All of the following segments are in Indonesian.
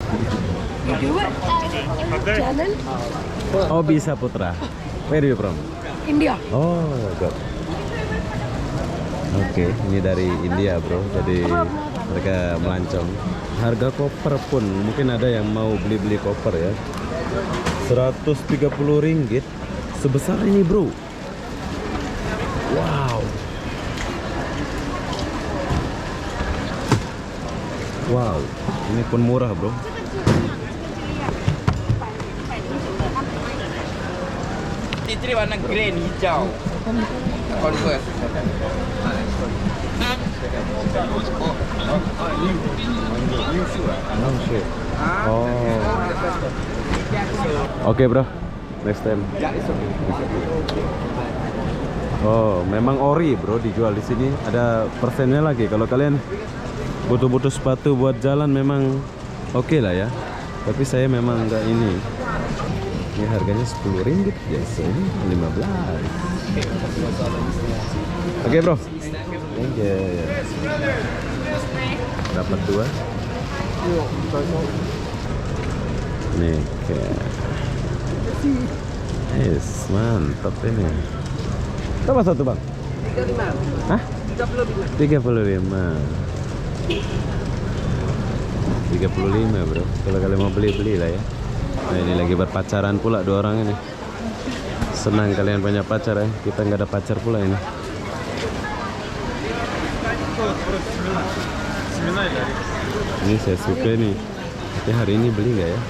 You do it? Channel? Oh, bisa Putra. Where are you from? India. Oh, God. Oke, ini dari India, bro. Jadi mereka melancong. Harga koper pun mungkin ada yang mau beli-beli koper ya. 130 ringgit sebesar ini, bro. Wow. Wow, ini pun murah, bro. Titri warna green hijau. Converse. Oh. Oke, bro. Next time. Oh, memang ori, bro, dijual di sini. Ada persennya lagi. Kalau kalian butuh-butuh sepatu buat jalan memang oke lah ya. Tapi saya memang enggak ini. Ini harganya 10 ringgit, biasanya 15. Oke, bro. Thank you. Dapat 2. Nih, yes, mantap ini. Berapa satu, Bang? 35. Hah? 35. 35, bro. Kalau kalian mau beli lah ya. Nah, ini lagi berpacaran pula dua orang ini. Senang kalian punya pacar ya. Kita nggak ada pacar pula ini. Ini saya suka nih. Tapi hari ini beli nggak ya?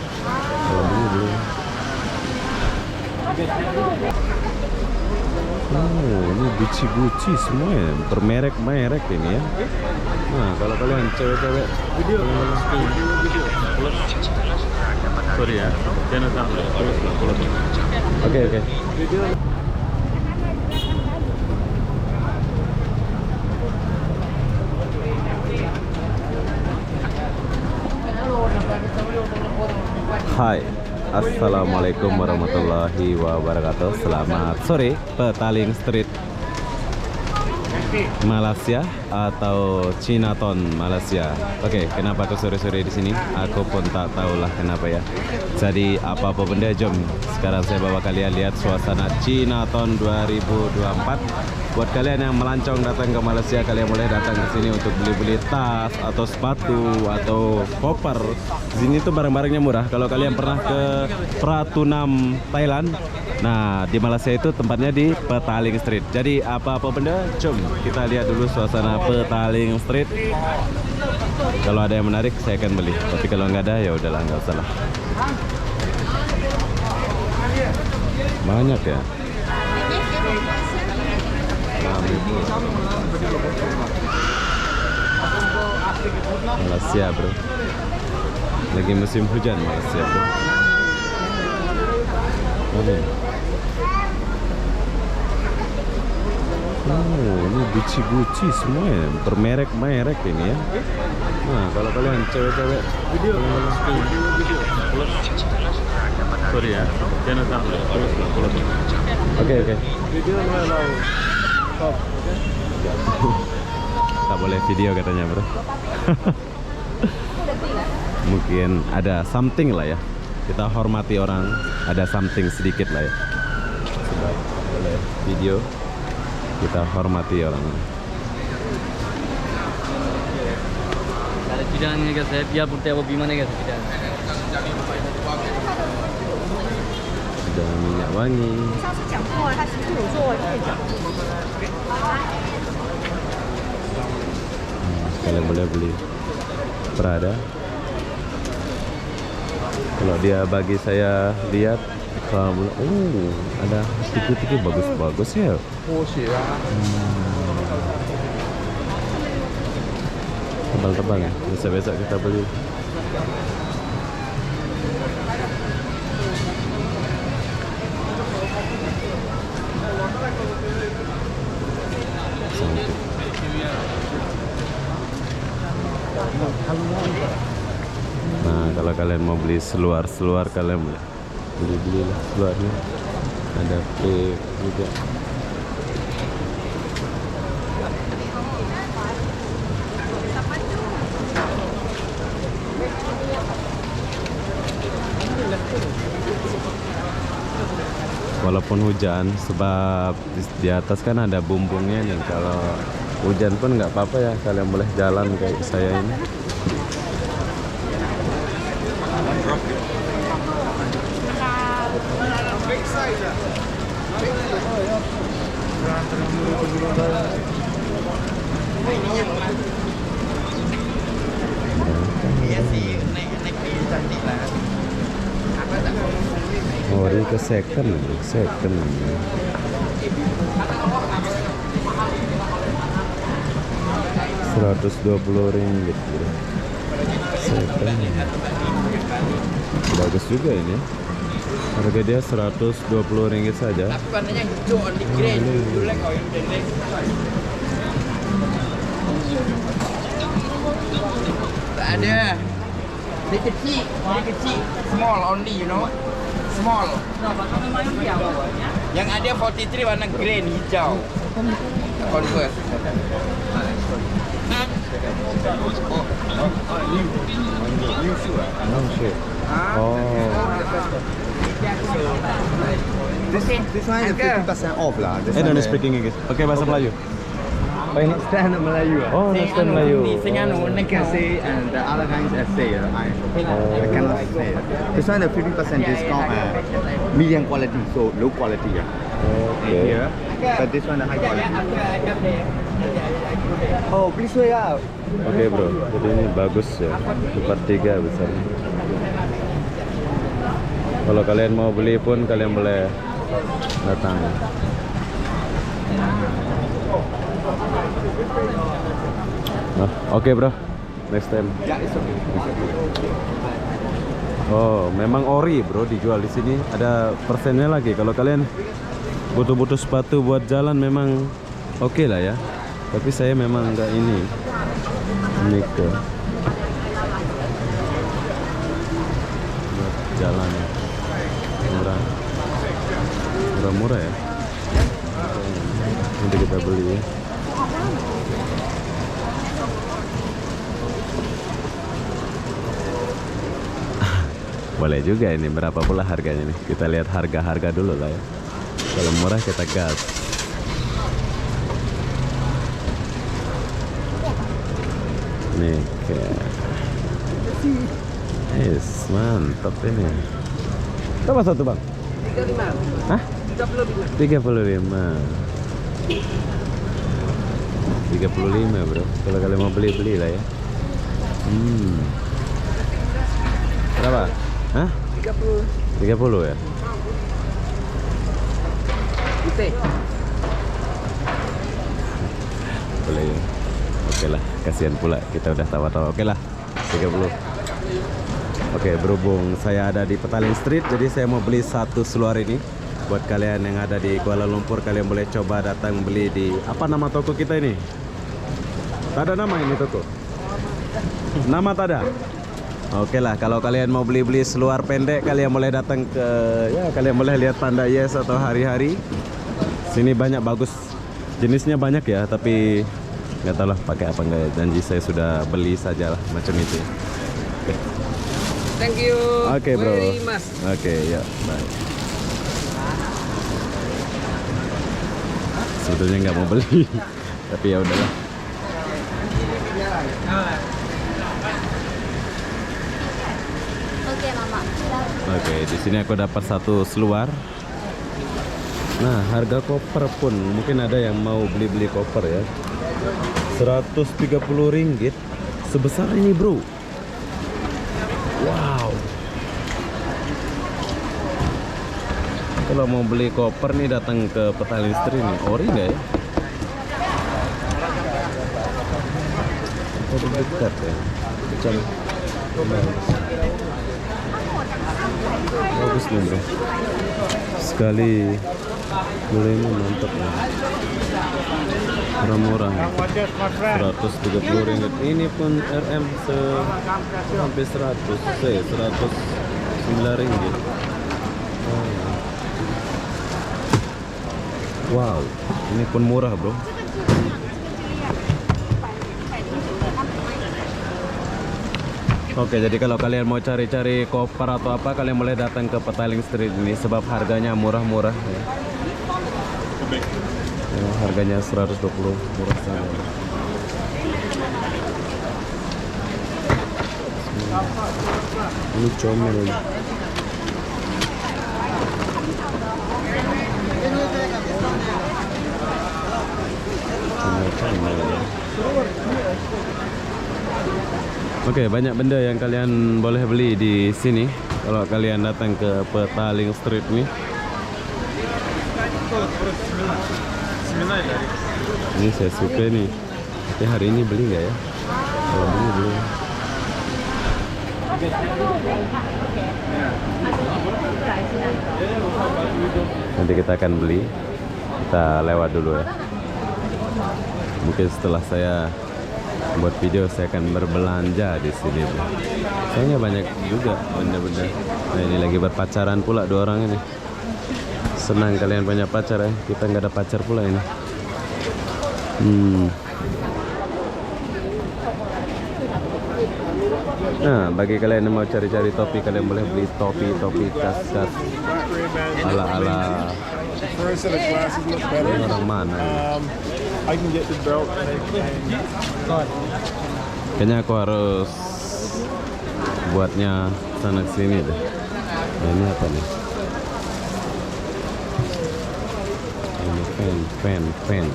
Kalau beli. Oh, ini Gucci semua ya. Bermerek-merek ini ya. Nah, kalau kalian cewek-cewek video. Sorry ya. Oke. Hai, assalamualaikum warahmatullahi wabarakatuh. Selamat sore, Petaling Street Malaysia atau Chinatown Malaysia. Oke, kenapa aku sore-sore di sini? Aku pun tak tahulah kenapa ya. Jadi apa-apa benda, jom sekarang saya bawa kalian lihat suasana Chinatown 2024. Buat kalian yang melancong datang ke Malaysia, kalian boleh datang ke sini untuk beli-beli tas atau sepatu atau koper. Sini tuh barang-barangnya murah. Kalau kalian pernah ke Pratunam Thailand, nah di Malaysia itu tempatnya di Petaling Street. Jadi apa-apa benda, jom kita lihat dulu suasana Petaling Street. Kalau ada yang menarik saya akan beli. Tapi kalau nggak ada ya udahlah, nggak usah lah. Banyak ya. Malaysia, bro. Lagi musim hujan Malaysia, bro. Oh, ini Gucci semua ya. Bermerek-merek ini ya. Nah, kalau kalian cewek-cewek video. Sorry ya. Oke. Video stop. Tak boleh video katanya, bro. Mungkin ada something lah ya. Kita hormati orang, ada something sedikit lah ya. Sebab boleh video, kita hormati orang. Ada bidangnya guys, saya biar putih apa gimana guys bidang. Ada minyak wangi. Kalian boleh beli Prada. Kalau dia bagi saya lihat, ada tiku-tiku bagus-bagus ya. Tebal-tebal ya. Besok-besok kita beli. Nah, kalau kalian mau beli seluar kalian boleh beli lah seluarnya. Ada plate juga. walaupun hujan, sebab di atas kan ada bumbungnya nih. Kalau hujan pun nggak apa-apa ya, kalian boleh jalan kayak saya ini. Iya sih, naik cantik lah. Apa tak? Oh, ini ke second. 120 ringgit bro. Second. Bagus juga ini. Harga dia 120 ringgit saja. Tapi warnanya hijau, only green. Dulu kau yang jelek. Tak ada. Dia kecil, small only, you know. Small. Yang ada 43 warna green, hijau. Converse. Oh. This one is 50% off lah. This Don't one speak English. Oke, bahasa Melayu. understand Melayu. Oh, understand Melayu. Sing anu, I can say and the other kinds essay. I cannot say. This one the 50% discount. Medium quality, so low quality. Oke. Here, but this one the high quality. Oh, please wait up. Oke bro, jadi ini bagus ya, part 3 besar. Kalau kalian mau beli pun kalian boleh datang. Nah, oke bro, next time. Oh, memang ori bro dijual di sini. Ada persennya lagi. Kalau kalian butuh sepatu buat jalan memang oke lah ya. Tapi saya memang enggak ini ke buat jalan murah ya. Nanti kita beli ya. Boleh juga ini. Berapa pula harganya nih? Kita lihat harga dulu lah ya. Kalau murah kita gas. Nih yes, mantap ini. Berapa satu bang? 35. Hah? 35 bro. Kalau kalian mau beli lah ya. Berapa? Hah? 30 ya? Boleh ya? Oke lah, kasihan pula kita udah tawa-tawa. Oke lah, 30. Oke, berhubung saya ada di Petaling Street, jadi saya mau beli satu seluar ini. Buat kalian yang ada di Kuala Lumpur, kalian boleh coba datang beli di... Apa nama toko kita ini? Tak ada nama ini toko? Nama tak ada? Oke lah, kalau kalian mau beli seluar pendek, kalian boleh datang ke... Ya, kalian boleh lihat Panda Yes atau Hari-Hari. Sini banyak bagus. Jenisnya banyak ya, tapi... nggak tahu lah pakai apa enggak. Janji saya sudah beli saja lah macam itu. Thank you. Oke bro. Very much. Oke, ya, bye. Sebetulnya nggak mau beli, tapi ya udahlah. Oke, Mama. Oke, di sini aku dapat satu seluar. Nah, harga koper pun mungkin ada yang mau beli koper ya. 130 ringgit sebesar ini bro. Wow. Kalau mau beli koper nih datang ke Petaling Street nih. Ori nggak ya? Oh, dekat ya. Bagus nih bro. Sekali beli ini mantap nih. Murah-murah. 130 ringgit. Ini pun RM hampir 109 ringgit. Wow, ini pun murah bro. Oke, jadi kalau kalian mau cari-cari koper atau apa, kalian boleh datang ke Petaling Street ini sebab harganya murah-murah. Ya. Ya, harganya 120, murah sangat. Ini comel ini. Oke, banyak benda yang kalian boleh beli di sini kalau kalian datang ke Petaling Street ini. Ini saya suka nih. Tapi hari ini beli nggak ya? Kalau beli belum. Nanti kita akan beli. Kita lewat dulu ya. Mungkin setelah saya buat video saya akan berbelanja di sini. Soalnya banyak juga benda-benda. Nah, ini lagi berpacaran pula dua orang ini. Senang kalian punya pacar ya. Kita nggak ada pacar pula ini. Nah, bagi kalian yang mau cari-cari topi, kalian boleh beli topi tas-tas ala-ala First set of glasses look better. orang mana ini? I can get the belt. Kayaknya aku harus buatnya sana sini deh. Nah, ini apa nih? Ini fan.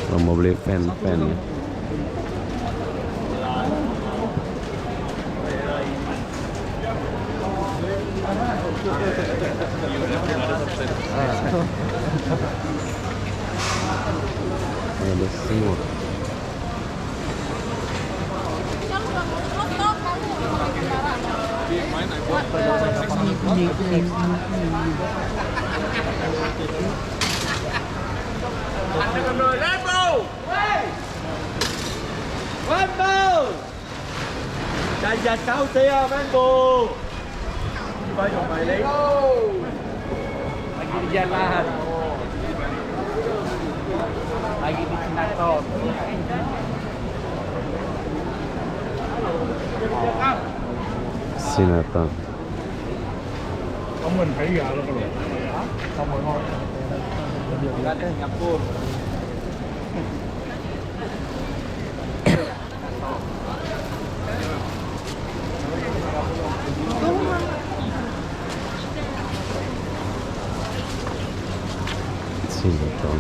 Kalau mau beli fan ya. Ada semua. Chạy giật cao xe Rambo. Phải dùng mày đi. Lagi di jalan. Lagi di Cinaton. Cinaton. Ông mình phải giờ luôn rồi. Xong rồi thôi. Ra đây nhập buôn. Cinaton.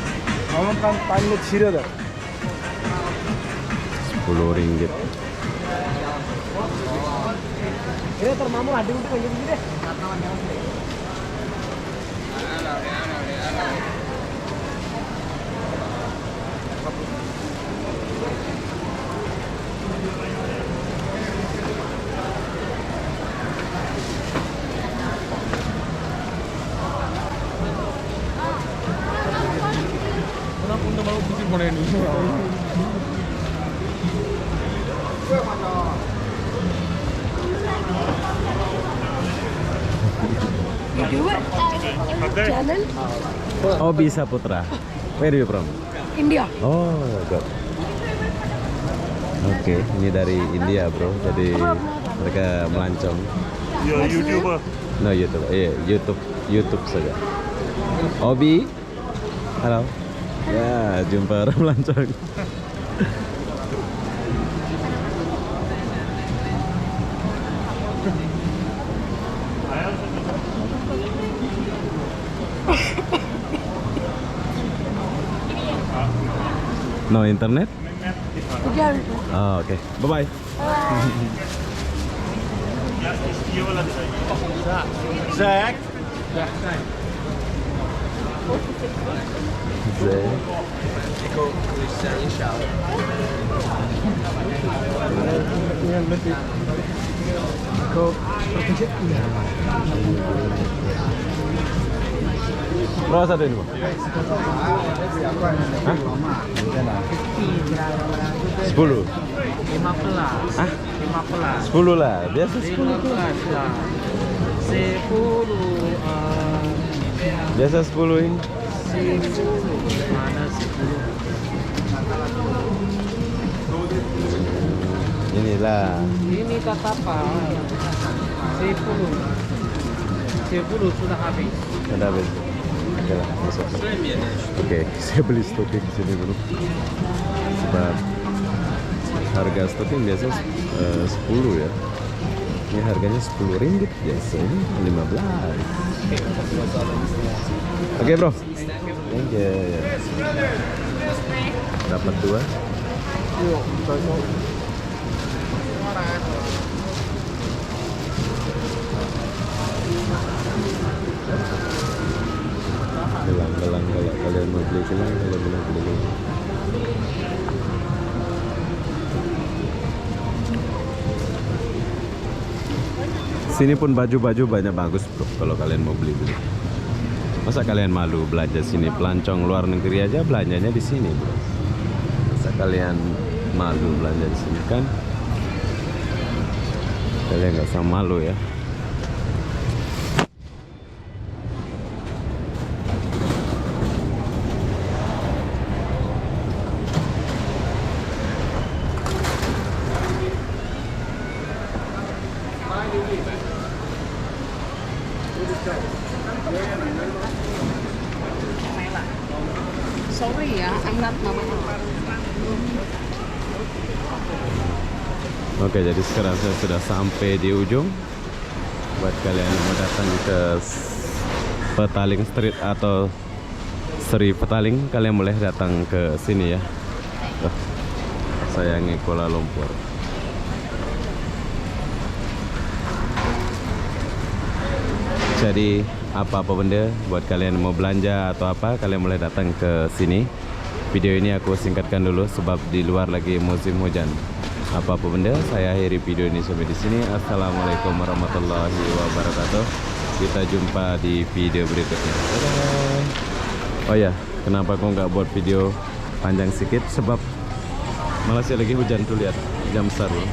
Kamu kan tanya ciri dah. 10 ringgit. Ini termamu ada untuk kayak gini deh. Kenapa untuk mau pusing mana ini? You do it channel Oh, bisa Putra. Where are you from? India. Oh, God. Oke, ini dari India, bro. Jadi mereka melancong. You're a YouTuber. No, YouTube. Iya, YouTube saja. Obi. Halo. Ya, jumpa orang melancong. No internet? Again. Oh, oke. Bye-bye. Bye. Zack. Berapa satu ini, Bang? 10. 15. Hah? 15. 10 lah, biasa 10. 15 lah. 10 Biasa 10 ini. 10 mana 10? Inilah. Ini kata apa? 10. 10 sudah habis. Ada habis. Oke lah, masuk. Oke, saya beli stocking di sini dulu. Sebab harga stocking biasa 10 ya. Ini harganya 10 ringgit biasa, ini 15. Oke bro. Thank you. Dapat 2. Gelang kalau kalian mau beli gelang, kalian boleh beli. Sini pun baju-baju banyak bagus bro, kalau kalian mau beli-beli. Masa kalian malu belanja sini? Pelancong luar negeri aja belanjanya di sini bro. Masa kalian malu belanja di sini kan? Kalian nggak usah malu ya. Sorry ya, I'm not mama. Oke, jadi sekarang saya sudah sampai di ujung. Buat kalian yang mau datang ke Petaling Street atau Seri Petaling, kalian boleh datang ke sini ya. Tuh, sayangi Kuala Lumpur. Jadi apa-apa benda buat kalian yang mau belanja atau apa, kalian boleh datang ke sini. Video ini aku singkatkan dulu sebab di luar lagi musim hujan. Apa-apa benda, saya akhiri video ini sampai di sini. Assalamualaikum warahmatullahi wabarakatuh. Kita jumpa di video berikutnya. Dadah. Oh ya, kenapa aku nggak buat video panjang sedikit? Sebab Malaysia lagi hujan tuh, lihat, jam besar loh.